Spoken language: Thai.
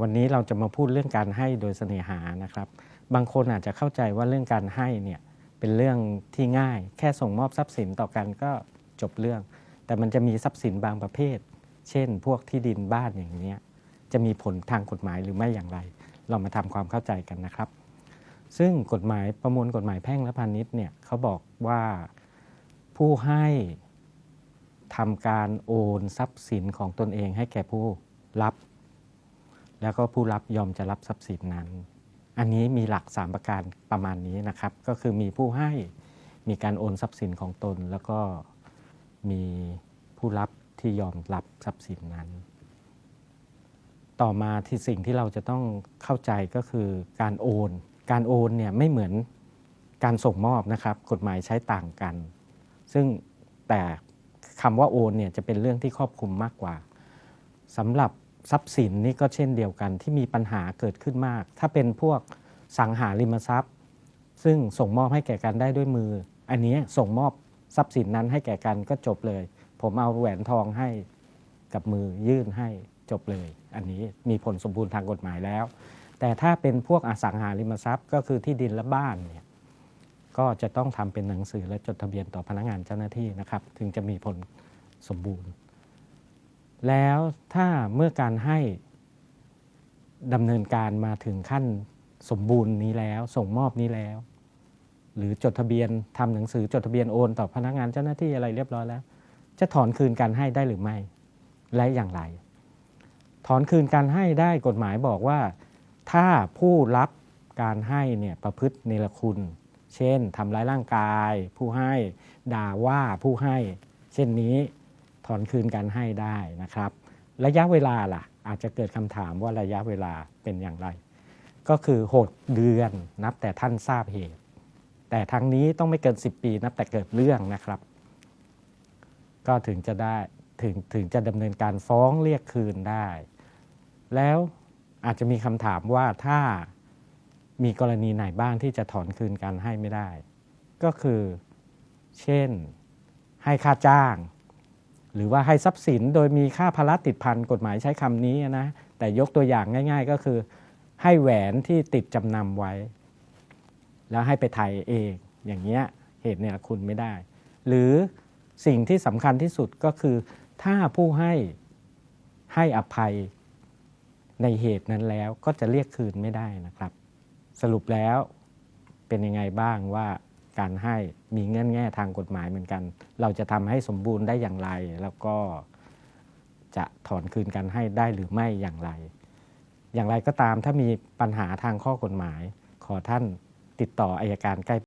วันนี้เราจะมาพูดเรื่องการให้โดยเสน่หานะครับบางคนอาจจะเข้าใจว่าเรื่องการให้เนี่ยเป็นเรื่องที่ง่ายแค่ส่งมอบทรัพย์สินต่อกันก็จบเรื่องแต่มันจะมีทรัพย์สินบางประเภทเช่นพวกที่ดินบ้านอย่างนี้จะมีผลทางกฎหมายหรือไม่อย่างไรเรามาทำความเข้าใจกันนะครับซึ่งกฎหมายประมวลกฎหมายแพ่งและพาณิชย์เนี่ยเขาบอกว่าผู้ให้ทำการโอนทรัพย์สินของตนเองให้แก่ผู้รับแล้วก็ผู้รับยอมจะรับทรัพย์สินนั้นอันนี้มีหลัก3ประการประมาณนี้นะครับก็คือมีผู้ให้มีการโอนทรัพย์สินของตนแล้วก็มีผู้รับที่ยอมรับทรัพย์สินนั้นต่อมาที่สิ่งที่เราจะต้องเข้าใจก็คือการโอนเนี่ยไม่เหมือนการส่งมอบนะครับกฎหมายใช้ต่างกันซึ่งแต่คำว่าโอนเนี่ยจะเป็นเรื่องที่ครอบคลุมมากกว่าสำหรับทรัพย์สินนี่ก็เช่นเดียวกันที่มีปัญหาเกิดขึ้นมากถ้าเป็นพวกสังหาริมทรัพย์ซึ่งส่งมอบให้แก่กันได้ด้วยมืออันนี้ส่งมอบทรัพย์สินนั้นให้แก่กันก็จบเลยผมเอาแหวนทองให้กับมือยื่นให้จบเลยอันนี้มีผลสมบูรณ์ทางกฎหมายแล้วแต่ถ้าเป็นพวกอสังหาริมทรัพย์ก็คือที่ดินและบ้านเนี่ยก็จะต้องทำเป็นหนังสือและจดทะเบียนต่อพนักงานเจ้าหน้าที่นะครับถึงจะมีผลสมบูรณ์แล้วถ้าเมื่อการให้ดำเนินการมาถึงขั้นสมบูรณ์นี้แล้วส่งมอบนี้แล้วหรือจดทะเบียนทำหนังสือจดทะเบียนโอนต่อพนักงานเจ้าหน้าที่อะไรเรียบร้อยแล้วจะถอนคืนการให้ได้หรือไม่และอย่างไรถอนคืนการให้ได้กฎหมายบอกว่าถ้าผู้รับการให้เนี่ยประพฤติเนรคุณเช่นทำร้ายร่างกายผู้ให้ด่าว่าผู้ให้เช่นนี้ถอนคืนการให้ได้นะครับระยะเวลาล่ะอาจจะเกิดคำถามว่าระยะเวลาเป็นอย่างไรก็คือ6 เดือนนับแต่ท่านทราบเหตุแต่ทั้งนี้ต้องไม่เกิน10 ปีนับแต่เกิดเรื่องนะครับก็ถึงจะได้ถึงจะดำเนินการฟ้องเรียกคืนได้แล้วอาจจะมีคำถามว่าถ้ามีกรณีไหนบ้างที่จะถอนคืนการให้ไม่ได้ก็คือเช่นให้ค่าจ้างหรือว่าให้ทรัพย์สินโดยมีค่าภาระติดพันกฎหมายใช้คำนี้นะแต่ยกตัวอย่างง่ายๆก็คือให้แหวนที่ติดจำนำไว้แล้วให้ไปไถ่เองอย่างเงี้ยเหตุเนรคุณไม่ได้หรือสิ่งที่สำคัญที่สุดก็คือถ้าผู้ให้อภัยในเหตุนั้นแล้วก็จะเรียกคืนไม่ได้นะครับสรุปแล้วเป็นยังไงบ้างว่าการให้มีเงื่อนแง่ทางกฎหมายเหมือนกันเราจะทำให้สมบูรณ์ได้อย่างไรแล้วก็จะถอนคืนการให้ได้หรือไม่อย่างไรอย่างไรก็ตามถ้ามีปัญหาทางข้อกฎหมายขอท่านติดต่ออัยการใกล้